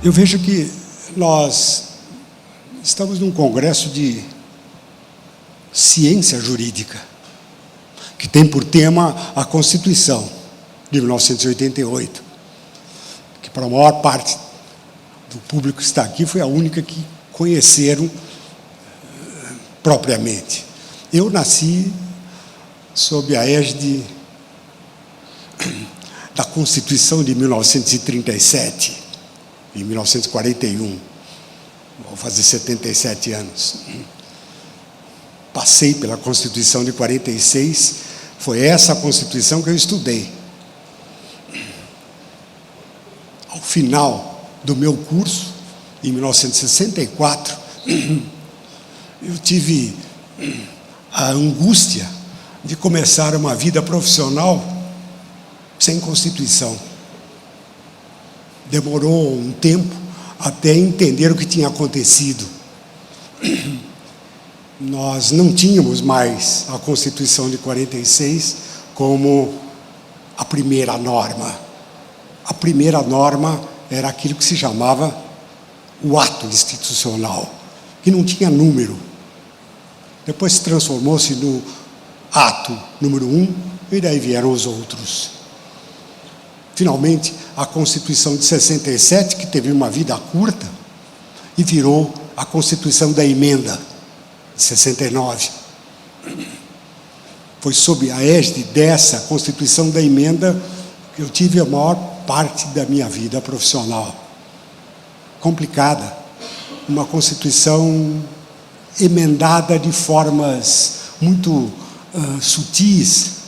Eu vejo que nós estamos num congresso de ciência jurídica, que tem por tema a Constituição de 1988, que para a maior parte do público que está aqui foi a única que conheceram propriamente. Eu nasci sob a égide da Constituição de 1937, em 1941, vou fazer 77 anos. Passei pela Constituição de 46, foi essa Constituição que eu estudei. Ao final do meu curso, em 1964, eu tive a angústia de começar uma vida profissional sem Constituição. Demorou um tempo até entender o que tinha acontecido. Nós não tínhamos mais a Constituição de 46 como a primeira norma. A primeira norma era aquilo que se chamava o ato institucional, que não tinha número. Depois se transformou-se no ato número 1, e daí vieram os outros. Finalmente, a Constituição de 67, que teve uma vida curta, e virou a Constituição da Emenda, de 69. Foi sob a égide dessa Constituição da Emenda que eu tive a maior parte da minha vida profissional. Complicada, uma Constituição emendada de formas muito sutis.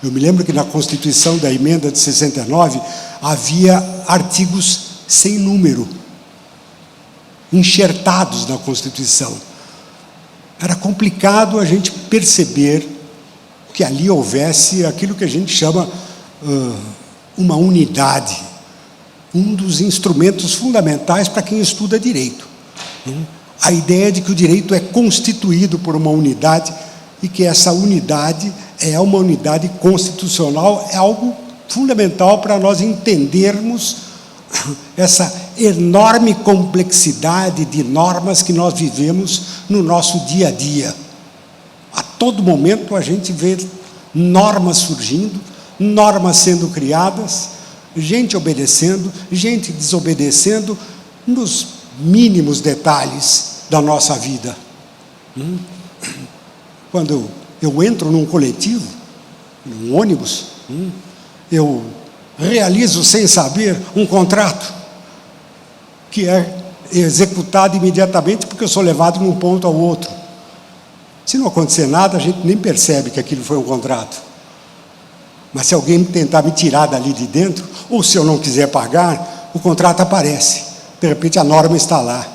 Eu me lembro que na Constituição da Emenda de 69 havia artigos sem número, enxertados na Constituição. Era complicado a gente perceber que ali houvesse aquilo que a gente chama uma unidade, um dos instrumentos fundamentais para quem estuda direito. A ideia de que o direito é constituído por uma unidade e que essa unidade é uma unidade constitucional, é algo fundamental para nós entendermos essa enorme complexidade de normas que nós vivemos no nosso dia a dia. A todo momento a gente vê normas surgindo, normas sendo criadas, gente obedecendo, gente desobedecendo, nos mínimos detalhes da nossa vida. Quando eu entro num coletivo, num ônibus, eu realizo sem saber um contrato que é executado imediatamente porque eu sou levado de um ponto ao outro. Se não acontecer nada, a gente nem percebe que aquilo foi um contrato. Mas se alguém tentar me tirar dali de dentro, ou se eu não quiser pagar, o contrato aparece. De repente a norma está lá.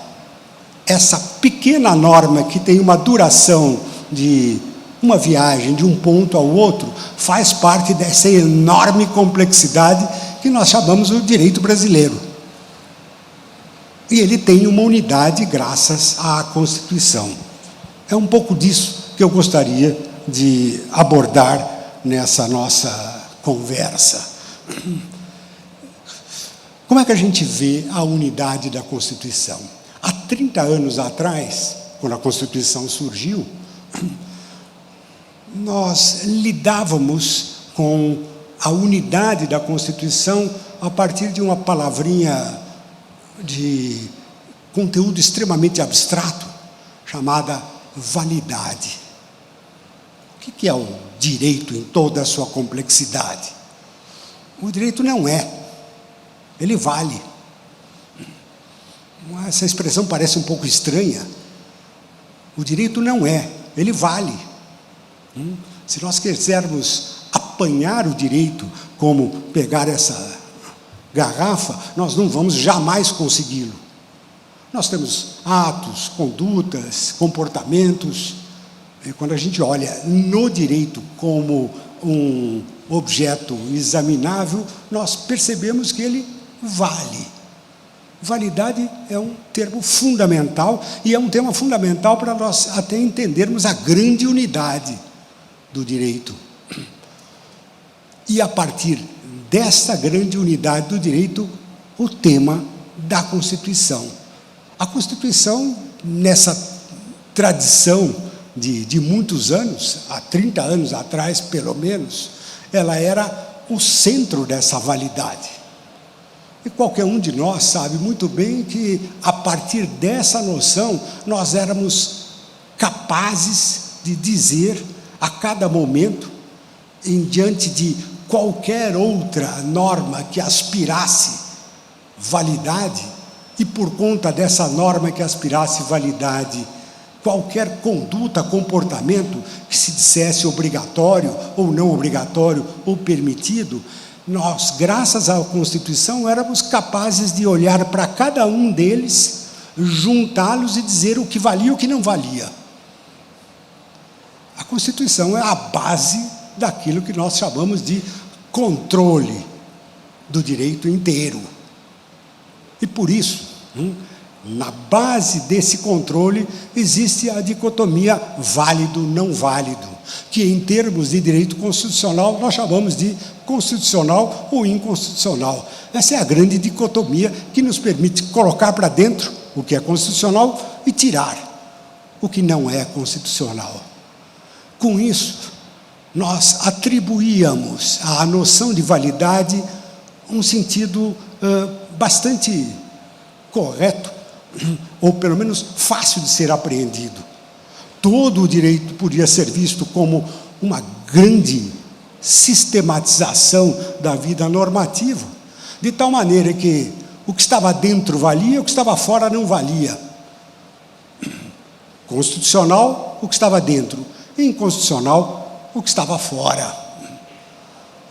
Essa pequena norma que tem uma duração de uma viagem de um ponto ao outro, faz parte dessa enorme complexidade que nós chamamos de direito brasileiro. E ele tem uma unidade graças à Constituição. É um pouco disso que eu gostaria de abordar nessa nossa conversa. Como é que a gente vê a unidade da Constituição? Há 30 anos atrás, quando a Constituição surgiu, nós lidávamos com a unidade da Constituição a partir de uma palavrinha de conteúdo extremamente abstrato, chamada validade. O que é o direito em toda a sua complexidade? O direito não é, ele vale. Essa expressão parece um pouco estranha. O direito não é, ele vale. Se nós quisermos apanhar o direito, como pegar essa garrafa, nós não vamos jamais consegui-lo. Nós temos atos, condutas, comportamentos. E quando a gente olha no direito como um objeto examinável, nós percebemos que ele vale. Validade é um termo fundamental, e é um tema fundamental para nós até entendermos a grande unidade do direito. E a partir dessa grande unidade do direito, o tema da Constituição. A Constituição, nessa tradição de muitos anos, há 30 anos atrás, pelo menos, ela era o centro dessa validade. E qualquer um de nós sabe muito bem que, a partir dessa noção, nós éramos capazes de dizer, a cada momento, em diante de qualquer outra norma que aspirasse validade, e por conta dessa norma que aspirasse validade, qualquer conduta, comportamento que se dissesse obrigatório, ou não obrigatório, ou permitido, nós, graças à Constituição, éramos capazes de olhar para cada um deles, juntá-los e dizer o que valia e o que não valia. A Constituição é a base daquilo que nós chamamos de controle do direito inteiro. E por isso, na base desse controle, existe a dicotomia válido-não válido, que em termos de direito constitucional nós chamamos de constitucional ou inconstitucional. Essa é a grande dicotomia que nos permite colocar para dentro o que é constitucional e tirar o que não é constitucional. Com isso, nós atribuíamos à noção de validade um sentido bastante correto, ou pelo menos fácil de ser apreendido. Todo o direito podia ser visto como uma grande sistematização da vida normativa, de tal maneira que o que estava dentro valia, o que estava fora não valia. Constitucional, o que estava dentro; inconstitucional, o que estava fora.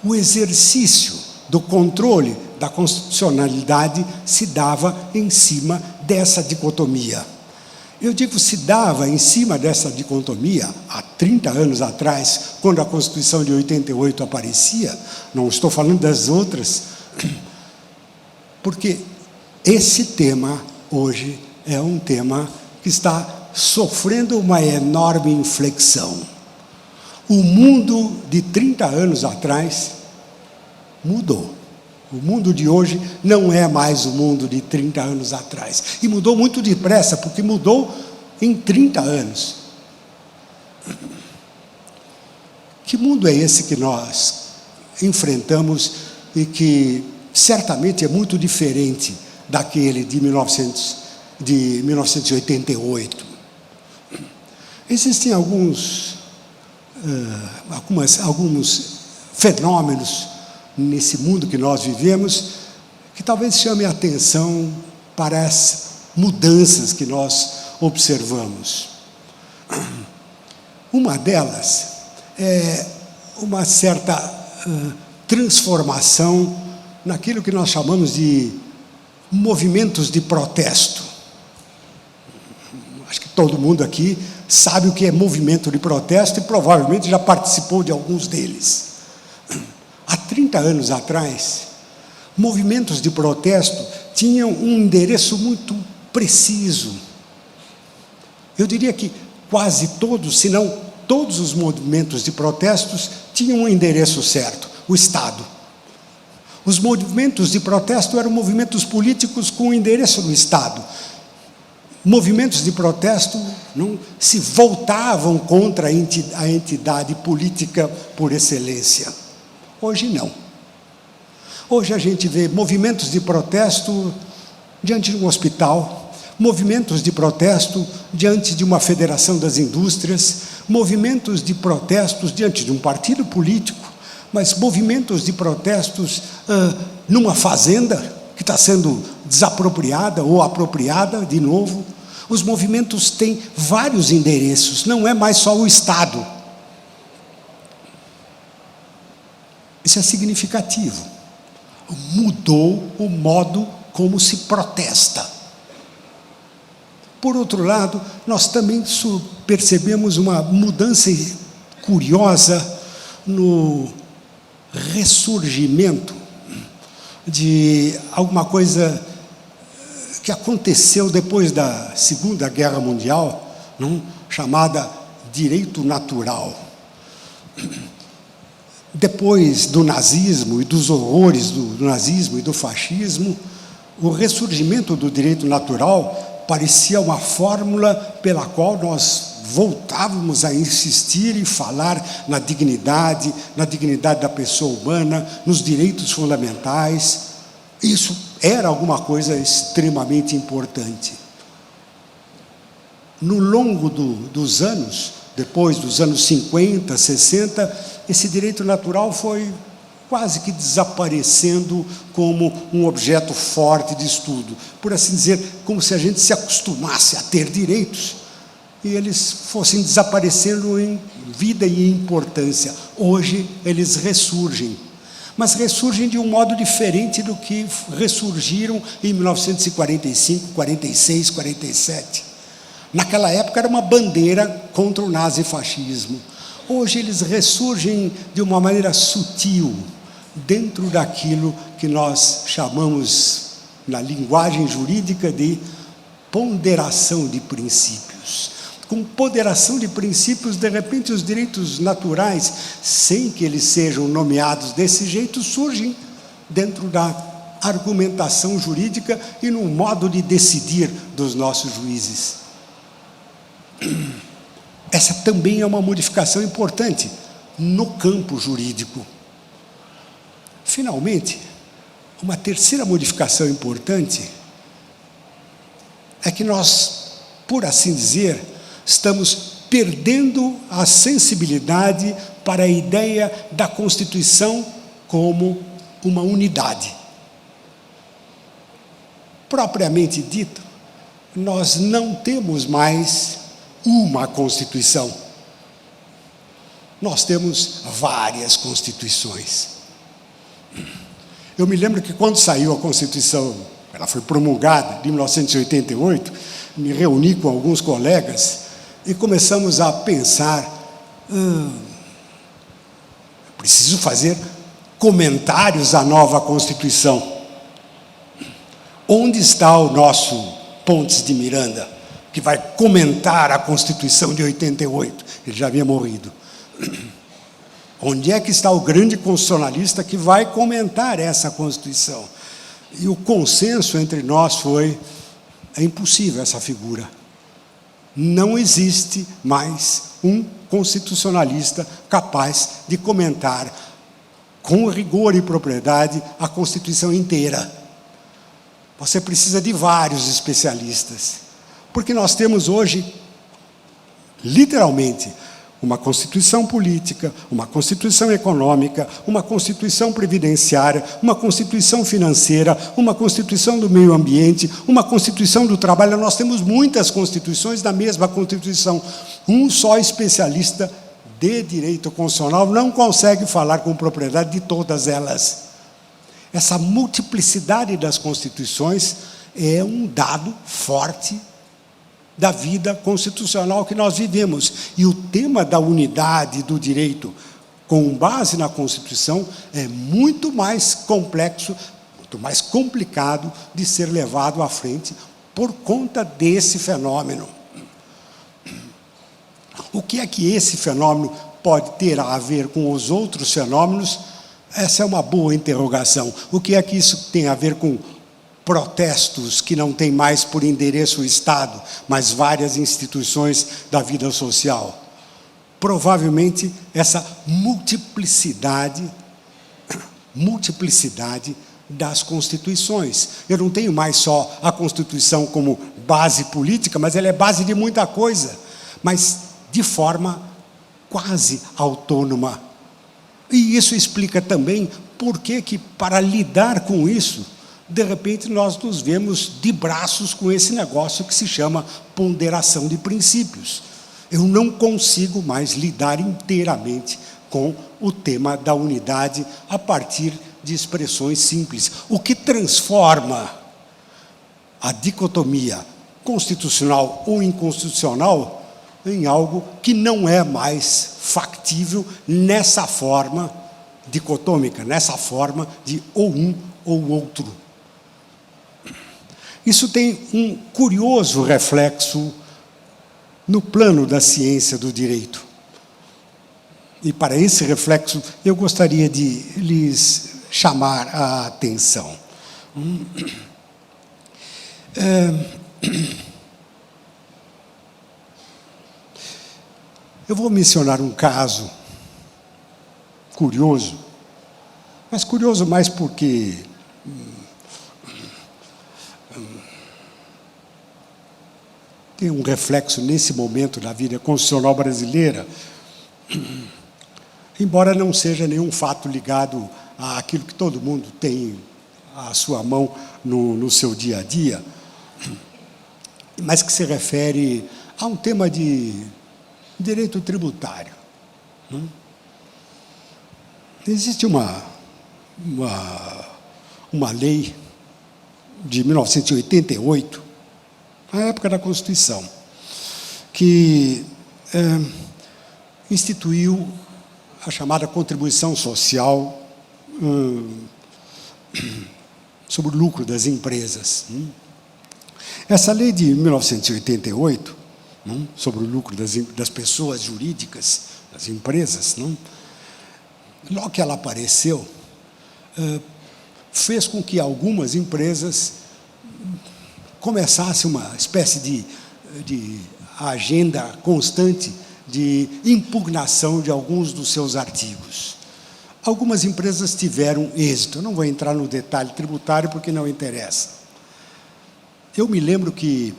O exercício do controle da constitucionalidade se dava em cima dessa dicotomia. Eu digo se dava em cima dessa dicotomia há 30 anos atrás, quando a Constituição de 88 aparecia, não estou falando das outras, porque esse tema hoje é um tema que está sofrendo uma enorme inflexão. O mundo de 30 anos atrás mudou. O mundo de hoje não é mais o mundo de 30 anos atrás. E mudou muito depressa, porque mudou em 30 anos. Que mundo é esse que nós enfrentamos e que certamente é muito diferente daquele de 1988? Existem alguns fenômenos nesse mundo que nós vivemos, que talvez chame a atenção para as mudanças que nós observamos. Uma delas é uma certa transformação naquilo que nós chamamos de movimentos de protesto. Acho que todo mundo aqui sabe o que é movimento de protesto e provavelmente já participou de alguns deles. Há 30 anos atrás, movimentos de protesto tinham um endereço muito preciso. Eu diria que quase todos, se não todos os movimentos de protestos tinham um endereço certo: o Estado. Os movimentos de protesto eram movimentos políticos com o endereço do Estado. Movimentos de protesto não se voltavam contra a entidade política por excelência. Hoje não. Hoje a gente vê movimentos de protesto diante de um hospital, movimentos de protesto diante de uma federação das indústrias, movimentos de protestos diante de um partido político, mas movimentos de protestos numa fazenda que está sendo desapropriada ou apropriada de novo. Os movimentos têm vários endereços, não é mais só o Estado. Isso é significativo. Mudou o modo como se protesta. Por outro lado, nós também percebemos uma mudança curiosa no ressurgimento de alguma coisa que aconteceu depois da Segunda Guerra Mundial, chamada direito natural. Depois do nazismo e dos horrores do nazismo e do fascismo, o ressurgimento do direito natural parecia uma fórmula pela qual nós voltávamos a insistir e falar na dignidade da pessoa humana, nos direitos fundamentais. Isso era alguma coisa extremamente importante. No longo dos anos, depois dos anos 50, 60, esse direito natural foi quase que desaparecendo como um objeto forte de estudo. Por assim dizer, como se a gente se acostumasse a ter direitos e eles fossem desaparecendo em vida e em importância. Hoje eles ressurgem, mas ressurgem de um modo diferente do que ressurgiram em 1945, 46, 47. Naquela época era uma bandeira contra o nazifascismo. Hoje eles ressurgem de uma maneira sutil, dentro daquilo que nós chamamos, na linguagem jurídica, de ponderação de princípios. Com ponderação de princípios, de repente, os direitos naturais, sem que eles sejam nomeados desse jeito, surgem dentro da argumentação jurídica e no modo de decidir dos nossos juízes. Essa também é uma modificação importante no campo jurídico. Finalmente, uma terceira modificação importante é que nós, por assim dizer, estamos perdendo a sensibilidade para a ideia da Constituição como uma unidade. Propriamente dito, nós não temos mais uma Constituição. Nós temos várias Constituições. Eu me lembro que quando saiu a Constituição, ela foi promulgada, de 1988, me reuni com alguns colegas e começamos a pensar, preciso fazer comentários à nova Constituição. Onde está o nosso Pontes de Miranda, que vai comentar a Constituição de 88? Ele já havia morrido. Onde é que está o grande constitucionalista que vai comentar essa Constituição? E o consenso entre nós foi: é impossível essa figura. Não existe mais um constitucionalista capaz de comentar com rigor e propriedade a Constituição inteira. Você precisa de vários especialistas, porque nós temos hoje, literalmente, uma Constituição política, uma Constituição econômica, uma Constituição previdenciária, uma Constituição financeira, uma Constituição do meio ambiente, uma Constituição do trabalho. Nós temos muitas Constituições da mesma Constituição. Um só especialista de direito constitucional não consegue falar com propriedade de todas elas. Essa multiplicidade das Constituições é um dado forte da vida constitucional que nós vivemos. E o tema da unidade do direito, com base na Constituição, é muito mais complexo, muito mais complicado de ser levado à frente por conta desse fenômeno. O que é que esse fenômeno pode ter a ver com os outros fenômenos? Essa é uma boa interrogação. O que é que isso tem a ver com protestos que não têm mais por endereço o Estado, mas várias instituições da vida social? Provavelmente essa multiplicidade das constituições. Eu não tenho mais só a Constituição como base política, mas ela é base de muita coisa, mas de forma quase autônoma. E isso explica também por que, para lidar com isso, de repente nós nos vemos de braços com esse negócio que se chama ponderação de princípios. Eu não consigo mais lidar inteiramente com o tema da unidade a partir de expressões simples, o que transforma a dicotomia constitucional ou inconstitucional em algo que não é mais factível nessa forma dicotômica, nessa forma de ou um ou outro. Isso tem um curioso reflexo no plano da ciência do direito. E para esse reflexo eu gostaria de lhes chamar a atenção. Eu vou mencionar um caso curioso, mas curioso mais porque tem um reflexo nesse momento da vida constitucional brasileira, embora não seja nenhum fato ligado àquilo que todo mundo tem à sua mão no seu dia a dia, mas que se refere a um tema de direito tributário. Existe uma lei de 1988, na época da Constituição, que instituiu a chamada contribuição social sobre o lucro das empresas. Essa lei de 1988, sobre o lucro das pessoas jurídicas, das empresas, logo que ela apareceu, fez com que algumas empresas começassem uma espécie de agenda constante de impugnação de alguns dos seus artigos. Algumas empresas tiveram êxito. Eu não vou entrar no detalhe tributário porque não interessa. Eu me lembro que,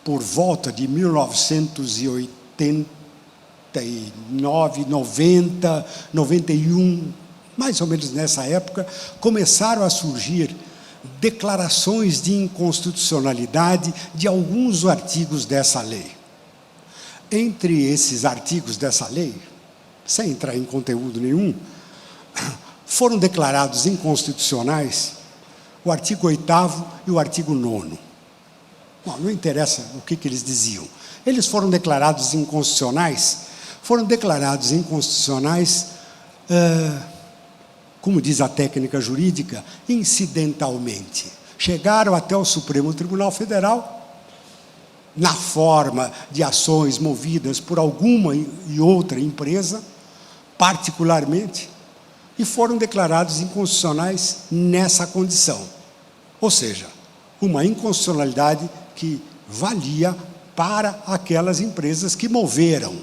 por volta de 1989, 90, 91, mais ou menos nessa época, começaram a surgir declarações de inconstitucionalidade de alguns artigos dessa lei. Entre esses artigos dessa lei, sem entrar em conteúdo nenhum, foram declarados inconstitucionais o artigo 8º e o artigo 9º. Não interessa o que eles diziam. Eles foram declarados inconstitucionais, como diz a técnica jurídica, incidentalmente. Chegaram até o Supremo Tribunal Federal, na forma de ações movidas por alguma e outra empresa, particularmente, e foram declarados inconstitucionais nessa condição. Ou seja, uma inconstitucionalidade que valia para aquelas empresas que moveram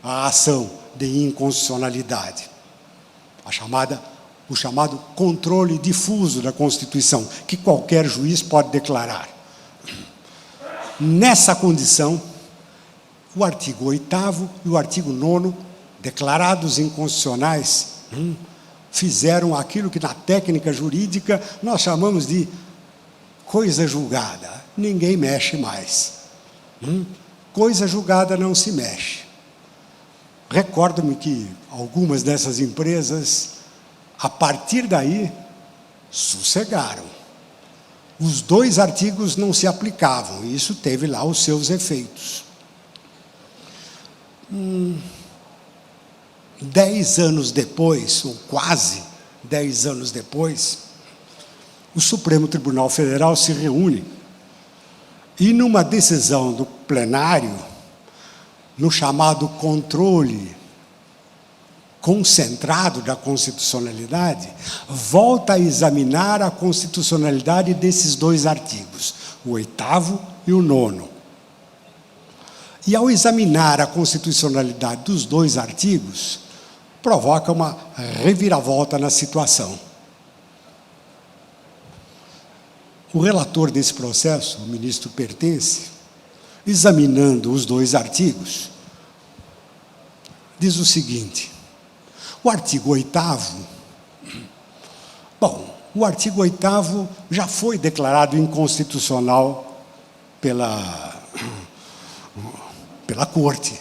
a ação de inconstitucionalidade. O chamado controle difuso da Constituição, que qualquer juiz pode declarar. Nessa condição, o artigo 8º e o artigo 9º, declarados inconstitucionais, fizeram aquilo que na técnica jurídica nós chamamos de coisa julgada. Ninguém mexe mais. Coisa julgada não se mexe. Recordo-me que algumas dessas empresas, a partir daí, sossegaram. Os 2 artigos não se aplicavam, e isso teve lá os seus efeitos. 10 anos depois, ou quase 10 anos depois, o Supremo Tribunal Federal se reúne e, numa decisão do plenário, no chamado controle concentrado da constitucionalidade, volta a examinar a constitucionalidade desses 2 artigos, o 8º e o 9º. E, ao examinar a constitucionalidade dos 2 artigos, provoca uma reviravolta na situação. O relator desse processo, o ministro Pertence, examinando os 2 artigos, diz o seguinte: o artigo 8º, o artigo 8º já foi declarado inconstitucional pela Corte.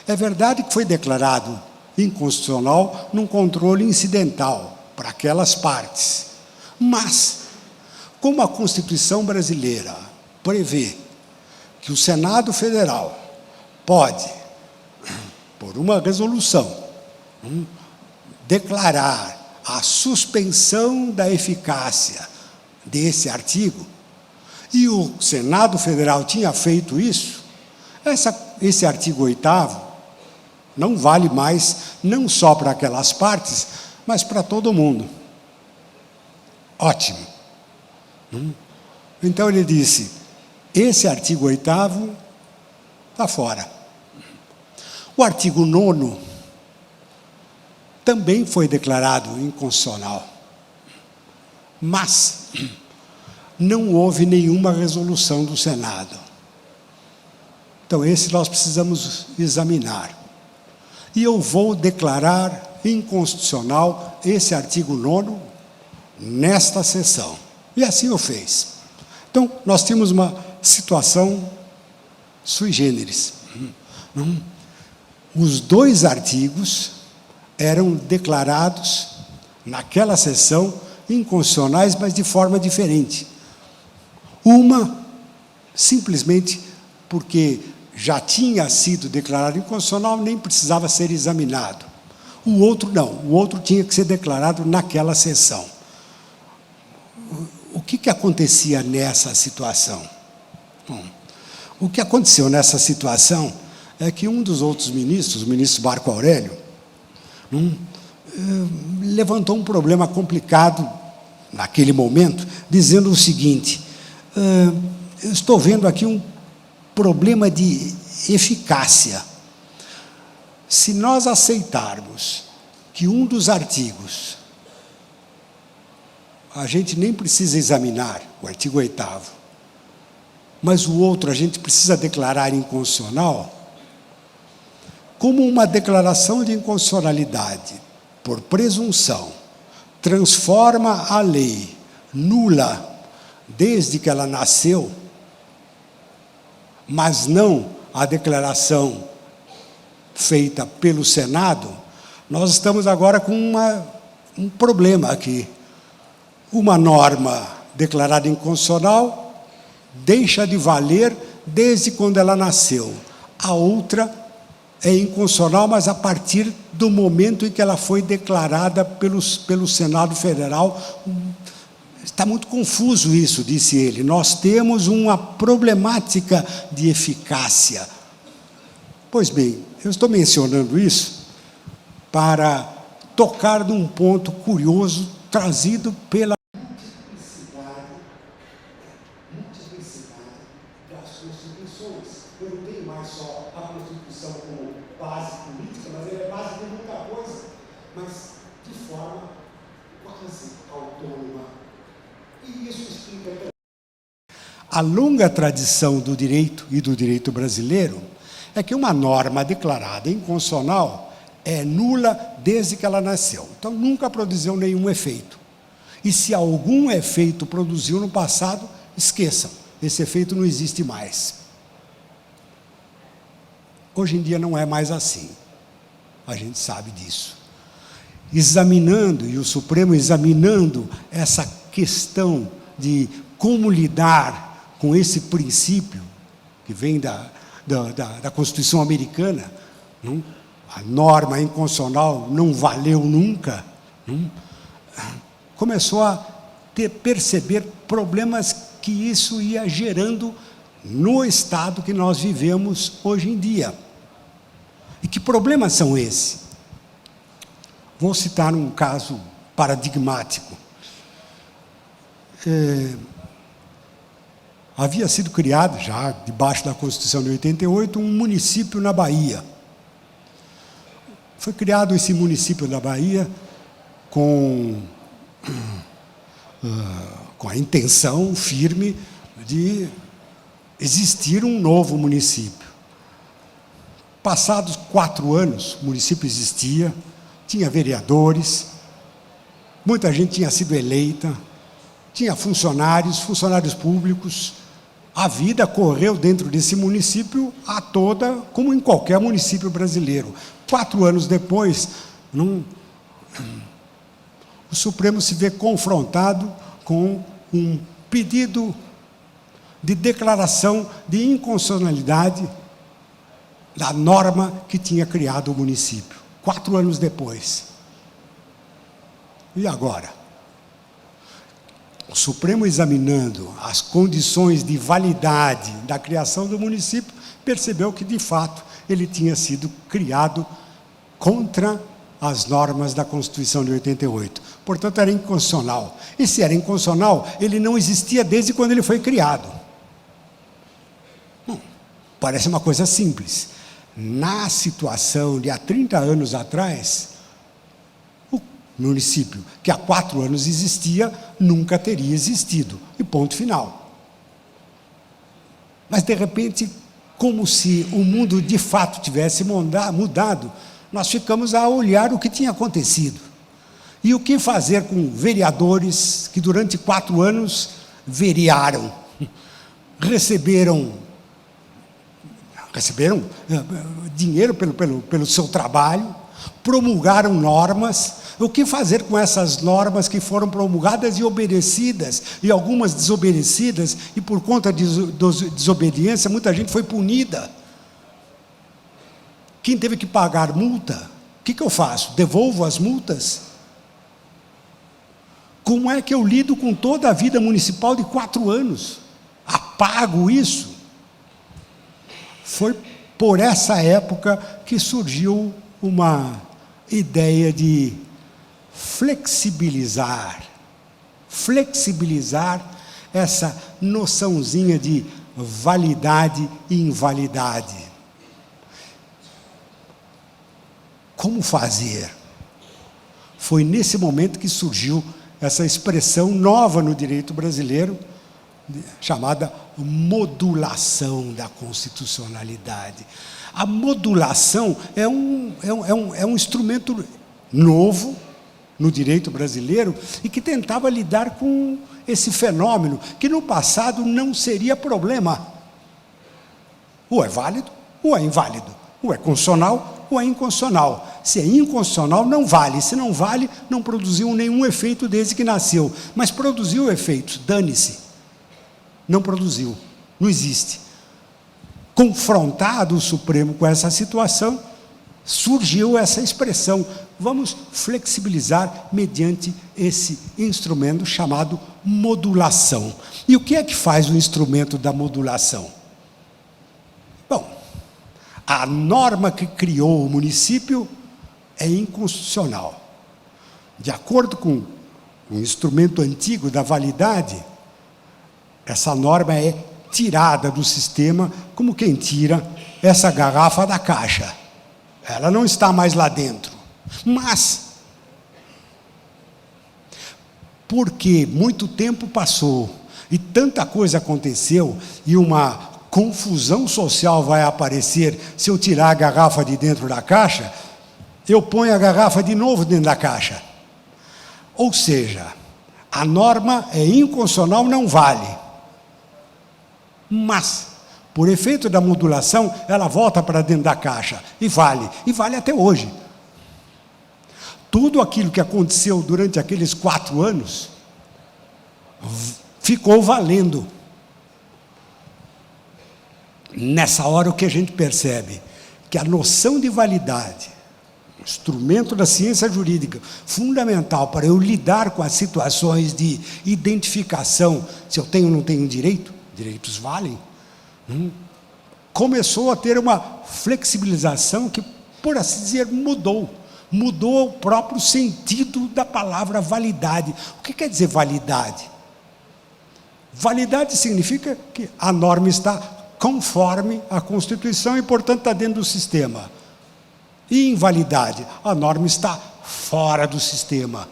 É verdade que foi declarado inconstitucional num controle incidental para aquelas partes, mas, como a Constituição brasileira prevê que o Senado Federal pode, por uma resolução, declarar a suspensão da eficácia desse artigo, e o Senado Federal tinha feito isso, esse artigo 8º não vale mais, não só para aquelas partes, mas para todo mundo. Ótimo. Então ele disse, esse artigo 8º está fora. O artigo 9º também foi declarado inconstitucional, mas não houve nenhuma resolução do Senado. Então, esse nós precisamos examinar. E eu vou declarar inconstitucional esse artigo 9º nesta sessão. E assim eu fiz. Então, nós tínhamos uma situação sui generis. Os 2 artigos eram declarados, naquela sessão, inconstitucionais, mas de forma diferente. Uma, simplesmente porque já tinha sido declarado inconstitucional, nem precisava ser examinado. O outro não, o outro tinha que ser declarado naquela sessão. O que acontecia nessa situação? Bom, o que aconteceu nessa situação é que um dos outros ministros, o ministro Marco Aurélio, levantou um problema complicado naquele momento, dizendo o seguinte, eu estou vendo aqui um problema de eficácia. Se nós aceitarmos que um dos artigos, a gente nem precisa examinar, o artigo 8º, mas o outro a gente precisa declarar inconstitucional, como uma declaração de inconstitucionalidade, por presunção, transforma a lei nula desde que ela nasceu, mas não a declaração feita pelo Senado, nós estamos agora com um problema aqui. Uma norma declarada inconstitucional deixa de valer desde quando ela nasceu. A outra é inconstitucional, mas a partir do momento em que ela foi declarada pelo Senado Federal. Está muito confuso isso, disse ele. Nós temos uma problemática de eficácia. Pois bem, eu estou mencionando isso para tocar num ponto curioso trazido pela multiplicidade das constituições. Eu não tenho mais só a Constituição como base política, mas ela é base de muita coisa, mas de forma quase autônoma. E isso explica a longa tradição do direito e do direito brasileiro é que uma norma declarada inconstitucional é nula desde que ela nasceu. Então, nunca produziu nenhum efeito. E se algum efeito produziu no passado, esqueçam, esse efeito não existe mais. Hoje em dia não é mais assim. A gente sabe disso. Examinando, e o Supremo examinando essa questão de como lidar com esse princípio que vem da Constituição americana, não? A norma inconstitucional não valeu nunca, não? Começou a perceber problemas que isso ia gerando no estado que nós vivemos hoje em dia. E que problemas são esses? Vou citar um caso paradigmático. Havia sido criado, já debaixo da Constituição de 88, um município na Bahia. Foi criado esse município na Bahia com a intenção firme de existir um novo município. Passados 4 anos, o município existia, tinha vereadores, muita gente tinha sido eleita, tinha funcionários públicos. A vida correu dentro desse município a toda, como em qualquer município brasileiro. 4 anos depois, o Supremo se vê confrontado com um pedido de declaração de inconstitucionalidade da norma que tinha criado o município. 4 anos depois. E agora? O Supremo, examinando as condições de validade da criação do município, percebeu que, de fato, ele tinha sido criado contra as normas da Constituição de 88. Portanto, era inconstitucional. E se era inconstitucional, ele não existia desde quando ele foi criado. Parece uma coisa simples. Na situação de há 30 anos atrás, o município, que há 4 anos existia, nunca teria existido. E ponto final. Mas, de repente, como se o mundo de fato tivesse mudado, nós ficamos a olhar o que tinha acontecido. E o que fazer com vereadores que durante 4 anos verearam, receberam dinheiro pelo seu trabalho, promulgaram normas. O que fazer com essas normas que foram promulgadas e obedecidas, e algumas desobedecidas, e por conta de desobediência, muita gente foi punida. Quem teve que pagar multa, o que eu faço? Devolvo as multas? Como é que eu lido com toda a vida municipal de 4 anos? Apago isso? Foi por essa época que surgiu uma ideia de flexibilizar essa noçãozinha de validade e invalidade. Como fazer? Foi nesse momento que surgiu essa expressão nova no direito brasileiro, chamada modulação da constitucionalidade. A modulação é um instrumento novo no direito brasileiro e que tentava lidar com esse fenômeno, que no passado não seria problema. Ou é válido, ou é inválido. Ou é constitucional, ou é inconstitucional. Se é inconstitucional, não vale. Se não vale, não produziu nenhum efeito desde que nasceu. Mas produziu efeitos, dane-se. Não produziu, não existe. Confrontado o Supremo com essa situação, surgiu essa expressão: vamos flexibilizar mediante esse instrumento chamado modulação. E o que é que faz o instrumento da modulação? Bom, a norma que criou o município é inconstitucional. De acordo com o instrumento antigo da validade, essa norma é tirada do sistema, como quem tira essa garrafa da caixa. Ela não está mais lá dentro. Mas, porque muito tempo passou e tanta coisa aconteceu e uma confusão social vai aparecer se eu tirar a garrafa de dentro da caixa, eu ponho a garrafa de novo dentro da caixa. Ou seja, a norma é inconstitucional, não vale. Mas, por efeito da modulação, ela volta para dentro da caixa e vale até hoje. Tudo aquilo que aconteceu durante aqueles 4 anos ficou valendo. Nessa hora, o que a gente percebe? Que a noção de validade, instrumento da ciência jurídica, fundamental para eu lidar com as situações de identificação, se eu tenho ou não tenho direito, direitos valem, começou a ter uma flexibilização que, por assim dizer, mudou o próprio sentido da palavra validade. O que quer dizer validade? Validade significa que a norma está conforme a Constituição e, portanto, está dentro do sistema. E invalidade, a norma está fora do sistema,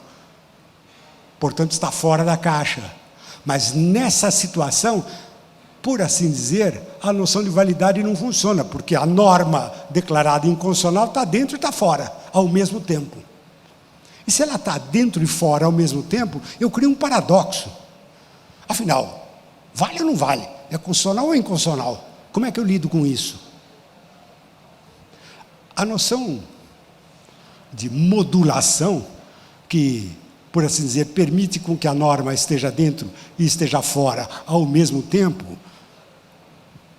portanto, está fora da caixa. Mas nessa situação, por assim dizer, a noção de validade não funciona, porque a norma declarada inconstitucional está dentro e está fora, ao mesmo tempo. E se ela está dentro e fora ao mesmo tempo, eu crio um paradoxo. Afinal, vale ou não vale? É constitucional ou inconstitucional? Como é que eu lido com isso? A noção de modulação, que, por assim dizer, permite com que a norma esteja dentro e esteja fora ao mesmo tempo,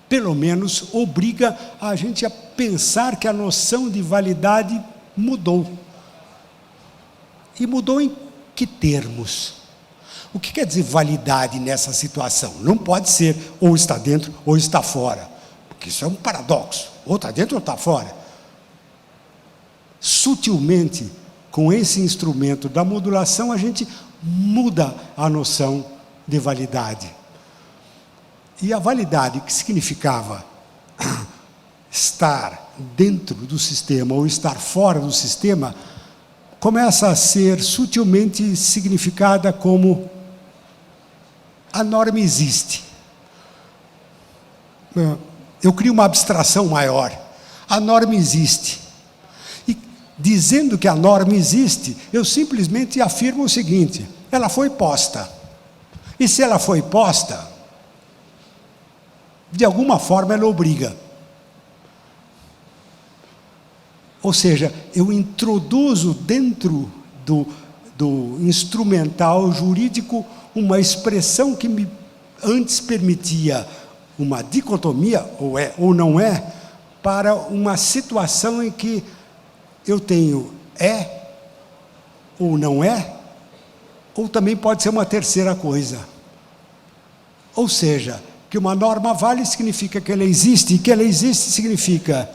pelo menos obriga a gente a pensar que a noção de validade mudou. E mudou em que termos? O que quer dizer validade nessa situação? Não pode ser ou está dentro ou está fora, porque isso é um paradoxo. Ou está dentro ou está fora. sutilmente, com esse instrumento da modulação, a gente muda a noção de validade. E a validade, que significava estar dentro do sistema ou estar fora do sistema, começa a ser sutilmente significada como a norma existe. Eu crio uma abstração maior. A norma existe. E dizendo que a norma existe, eu simplesmente afirmo o seguinte: ela foi posta. E se ela foi posta, de alguma forma ela obriga. Ou seja, eu introduzo dentro do instrumental jurídico uma expressão que me antes permitia uma dicotomia, ou é ou não é, para uma situação em que eu tenho é ou não é, ou também pode ser uma terceira coisa. Ou seja, que uma norma vale significa que ela existe, e que ela existe significa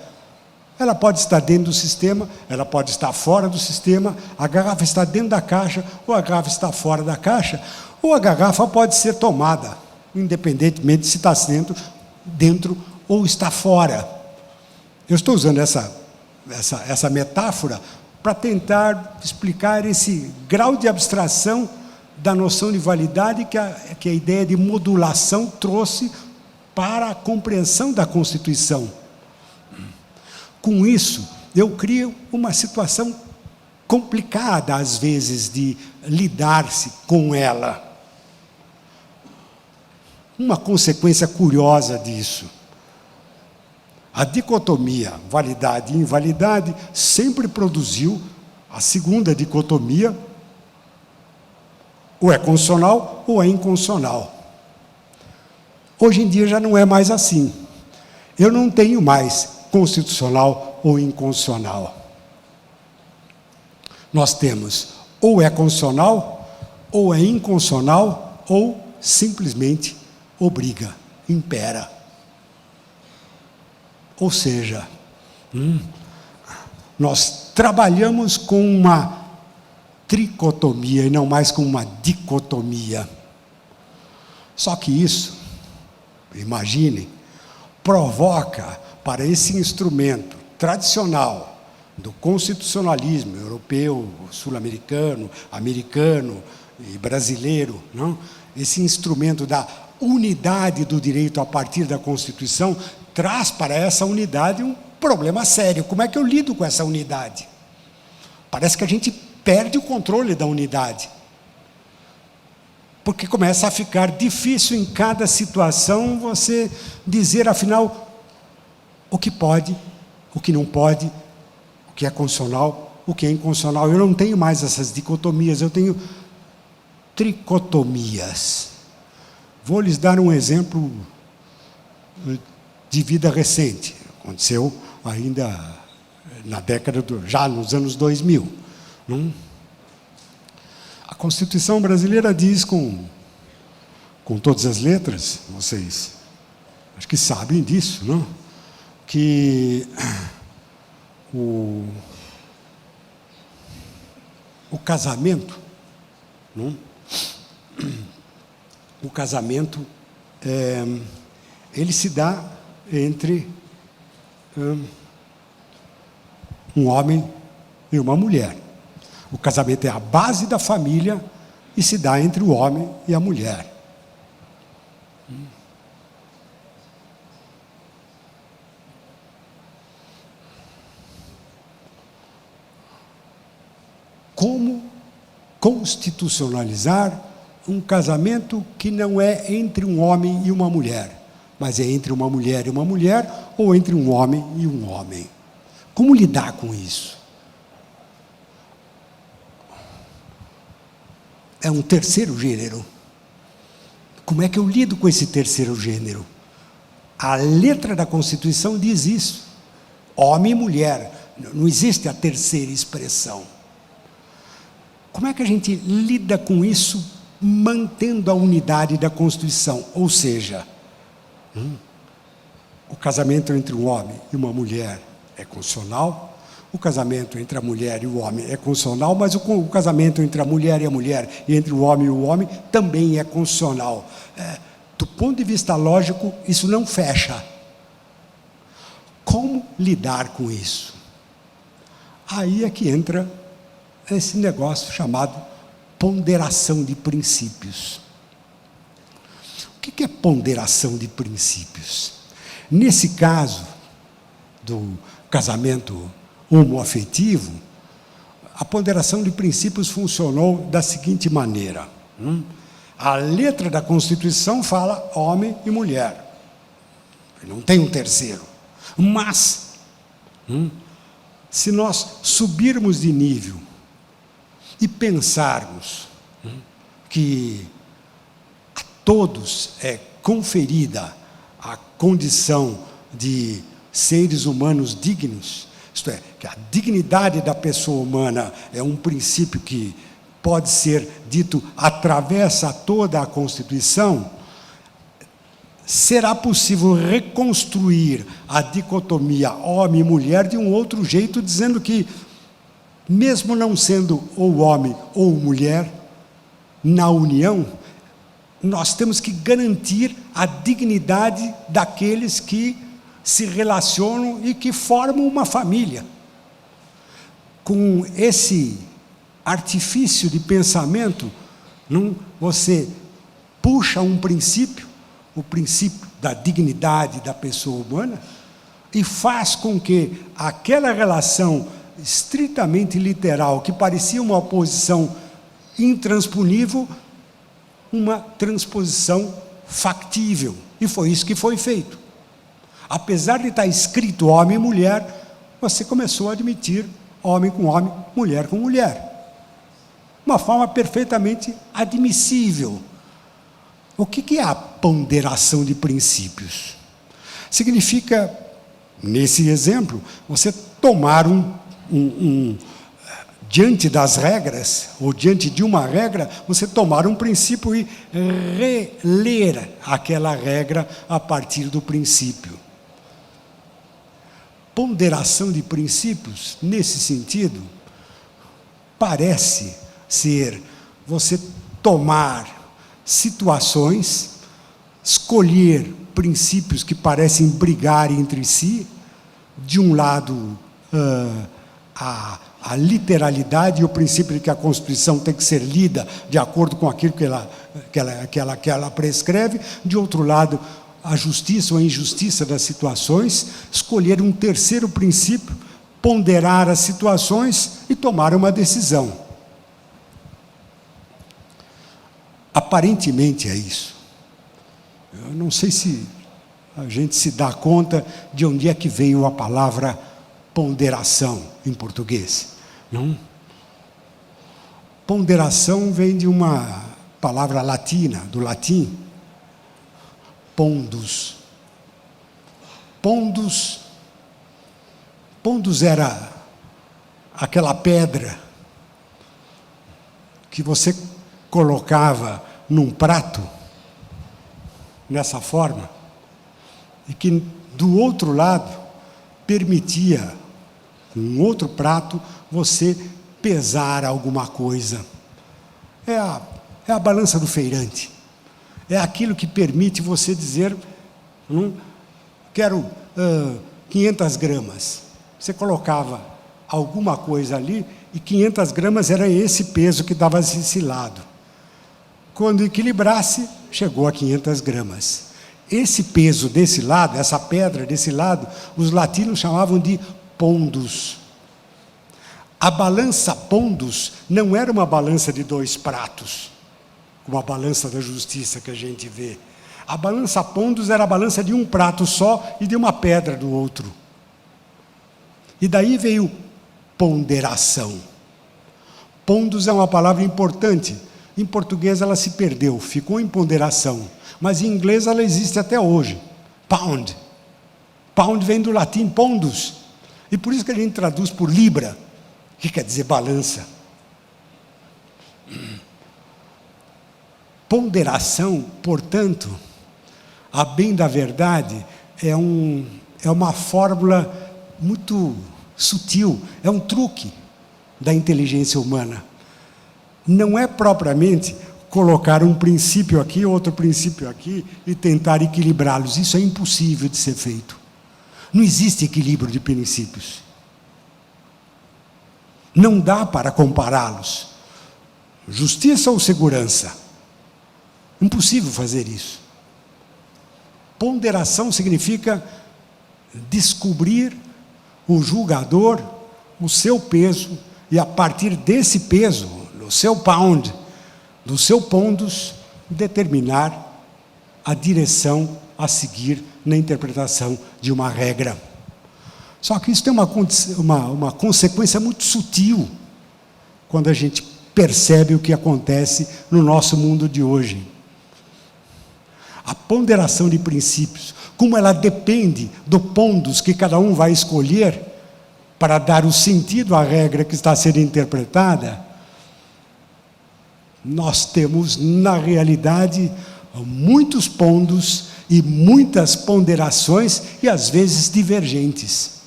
ela pode estar dentro do sistema, ela pode estar fora do sistema, a garrafa está dentro da caixa, ou a garrafa está fora da caixa, ou a garrafa pode ser tomada, independentemente se está dentro ou está fora. Eu estou usando essa metáfora para tentar explicar esse grau de abstração da noção de validade que a ideia de modulação trouxe para a compreensão da Constituição. Com isso, eu crio uma situação complicada, às vezes, de lidar-se com ela. Uma consequência curiosa disso: a dicotomia validade e invalidade sempre produziu a segunda dicotomia: ou é constitucional ou é inconstitucional. Hoje em dia já não é mais assim. Eu não tenho mais constitucional ou inconstitucional. Nós temos ou é constitucional, ou é inconstitucional, ou simplesmente obriga, impera. Ou seja, nós trabalhamos com uma tricotomia e não mais com uma dicotomia. Só que isso, imagine, provoca para esse instrumento tradicional do constitucionalismo europeu, sul-americano, americano e brasileiro, não? Esse instrumento da unidade do direito a partir da Constituição traz para essa unidade um problema sério. Como é que eu lido com essa unidade? Parece que a gente perde o controle da unidade, porque começa a ficar difícil em cada situação você dizer, afinal, o que pode, o que não pode, o que é constitucional, o que é inconstitucional. Eu não tenho mais essas dicotomias, eu tenho tricotomias. Vou lhes dar um exemplo de vida recente. Aconteceu ainda na década, já nos anos 2000. Não? A Constituição brasileira diz com todas as letras, vocês acho que sabem disso, não? Que o casamento, não? O casamento, ele se dá entre um homem e uma mulher. O casamento é a base da família e se dá entre o homem e a mulher. Como constitucionalizar um casamento que não é entre um homem e uma mulher, mas é entre uma mulher e uma mulher, ou entre um homem e um homem? Como lidar com isso? É um terceiro gênero. Como é que eu lido com esse terceiro gênero? A letra da Constituição diz isso: homem e mulher, não existe a terceira expressão. Como é que a gente lida com isso, mantendo a unidade da Constituição? Ou seja, o casamento entre um homem e uma mulher é constitucional, O casamento entre a mulher e o homem é constitucional, mas o casamento entre a mulher e entre o homem também é constitucional. Do ponto de vista lógico, isso não fecha. Como lidar com isso? Aí é que entra esse negócio chamado ponderação de princípios. O que é ponderação de princípios? Nesse caso do casamento homoafetivo, a ponderação de princípios funcionou da seguinte maneira. A letra da Constituição fala homem e mulher. Não tem um terceiro. Mas, se nós subirmos de nível e pensarmos que a todos é conferida a condição de seres humanos dignos, isto é, que a dignidade da pessoa humana é um princípio que pode ser dito atravessa toda a Constituição, será possível reconstruir a dicotomia homem e mulher de um outro jeito, dizendo que, mesmo não sendo ou homem ou mulher, na união, nós temos que garantir a dignidade daqueles que se relacionam e que formam uma família. Com esse artifício de pensamento, você puxa um princípio, o princípio da dignidade da pessoa humana, e faz com que aquela relação estritamente literal, que parecia uma oposição intransponível, uma transposição factível. E foi isso que foi feito. Apesar de estar escrito homem e mulher, você começou a admitir homem com homem, mulher com mulher. Uma forma perfeitamente admissível. O que é a ponderação de princípios? Significa, nesse exemplo, você tomar diante das regras, ou diante de uma regra, você tomar um princípio e reler aquela regra a partir do princípio. Ponderação de princípios, nesse sentido, parece ser você tomar situações, escolher princípios que parecem brigar entre si, de um lado a literalidade e o princípio de que a Constituição tem que ser lida de acordo com aquilo que ela prescreve, de outro lado a justiça ou a injustiça das situações, escolher um terceiro princípio, ponderar as situações e tomar uma decisão. Aparentemente é isso. Eu não sei se a gente se dá conta de onde é que veio a palavra ponderação em português. Não? Ponderação vem de uma palavra latina, do latim, pondus. Pondus era aquela pedra que você colocava num prato, nessa forma, e que do outro lado permitia, com um outro prato, você pesar alguma coisa. É a balança do feirante. É aquilo que permite você dizer, quero 500 gramas. Você colocava alguma coisa ali e 500 gramas era esse peso que dava esse lado. Quando equilibrasse, chegou a 500 gramas. Esse peso desse lado, essa pedra desse lado, os latinos chamavam de pondus. A balança pondus não era uma balança de 2 pratos, como a balança da justiça que a gente vê. A balança pondus era a balança de um prato só e de uma pedra do outro. E daí veio ponderação. Pondus é uma palavra importante. Em português ela se perdeu, ficou em ponderação. Mas em inglês ela existe até hoje. Pound. Pound vem do latim pondus. E por isso que a gente traduz por libra, que quer dizer balança. Ponderação, portanto, a bem da verdade, é uma fórmula muito sutil, é um truque da inteligência humana. Não é propriamente colocar um princípio aqui, outro princípio aqui, e tentar equilibrá-los. Isso é impossível de ser feito. Não existe equilíbrio de princípios. Não dá para compará-los. Justiça ou segurança? Impossível fazer isso. Ponderação significa descobrir o julgador, o seu peso, e a partir desse peso, do seu pound, do seu pondus, determinar a direção a seguir na interpretação de uma regra. Só que isso tem uma consequência muito sutil quando a gente percebe o que acontece no nosso mundo de hoje. A ponderação de princípios, como ela depende do pondus que cada um vai escolher para dar o sentido à regra que está sendo interpretada, nós temos, na realidade, muitos pondus e muitas ponderações, e às vezes divergentes.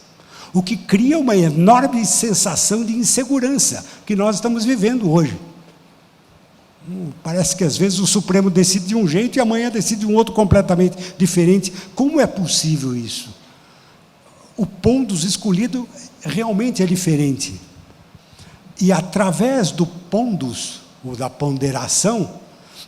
O que cria uma enorme sensação de insegurança que nós estamos vivendo hoje. Parece que às vezes o Supremo decide de um jeito e amanhã decide de um outro completamente diferente. Como é possível isso? O pondus escolhido realmente é diferente. E através do pondus, ou da ponderação,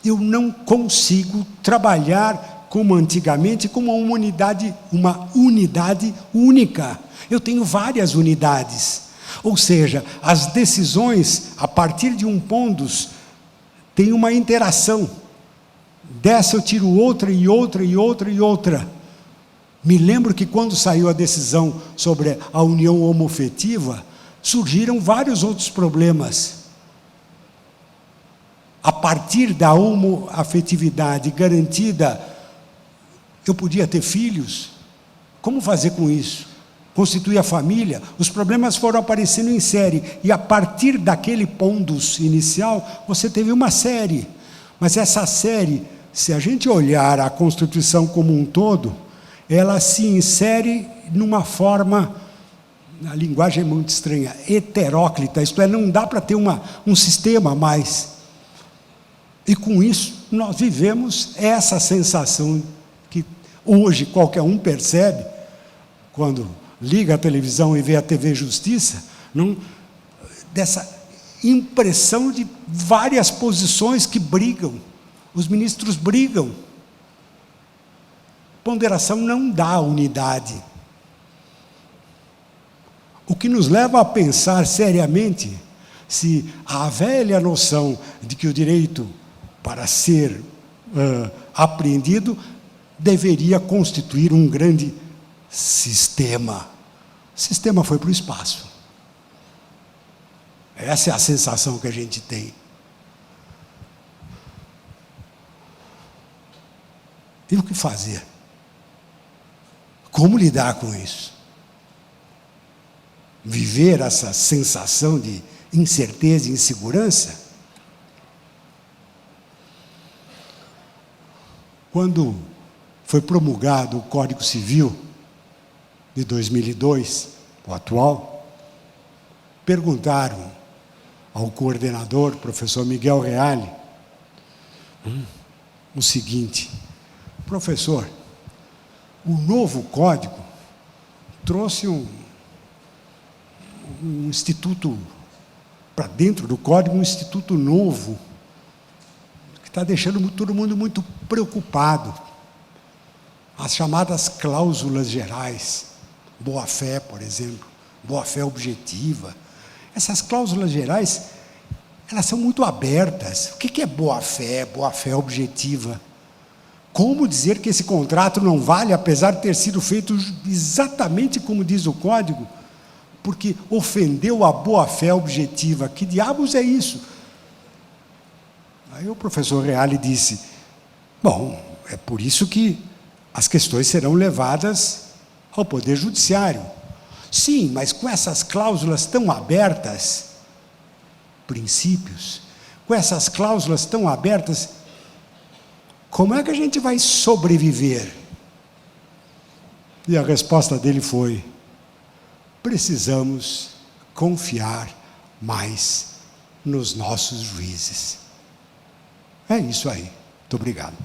eu não consigo trabalhar como antigamente, como uma unidade única. Eu tenho várias unidades. Ou seja, as decisões, a partir de um pondus, tem uma interação. Dessa eu tiro outra, e outra, e outra, e outra. Me lembro que quando saiu a decisão sobre a união homoafetiva, surgiram vários outros problemas. A partir da homoafetividade garantida, eu podia ter filhos? Como fazer com isso? Constituir a família? Os problemas foram aparecendo em série, e a partir daquele pondus inicial, você teve uma série. Mas essa série, se a gente olhar a Constituição como um todo, ela se insere numa forma, a linguagem é muito estranha, heteróclita, isto é, não dá para ter um sistema a mais. E com isso, nós vivemos essa sensação que hoje qualquer um percebe, quando liga a televisão e vê a TV Justiça, dessa impressão de várias posições que brigam. Os ministros brigam. Ponderação não dá unidade. O que nos leva a pensar seriamente se a velha noção de que o direito, para ser apreendido, deveria constituir um grande sistema. O sistema foi para o espaço. Essa é a sensação que a gente tem. E o que fazer? Como lidar com isso? Viver essa sensação de incerteza e insegurança? Quando foi promulgado o Código Civil de 2002, o atual, perguntaram ao coordenador, professor Miguel Reale, o seguinte: professor, o novo código trouxe um instituto, para dentro do código, um instituto novo, que está deixando todo mundo muito preocupado. As chamadas cláusulas gerais, boa-fé, por exemplo, boa-fé objetiva. Essas cláusulas gerais, elas são muito abertas. O que é boa-fé, boa-fé objetiva? Como dizer que esse contrato não vale, apesar de ter sido feito exatamente como diz o código, porque ofendeu a boa-fé objetiva? Que diabos é isso? Aí o professor Reale disse: bom, é por isso que as questões serão levadas ao Poder Judiciário. Sim, mas com essas cláusulas tão abertas, princípios, com essas cláusulas tão abertas, como é que a gente vai sobreviver? E a resposta dele foi: precisamos confiar mais nos nossos juízes. É isso aí. Muito obrigado.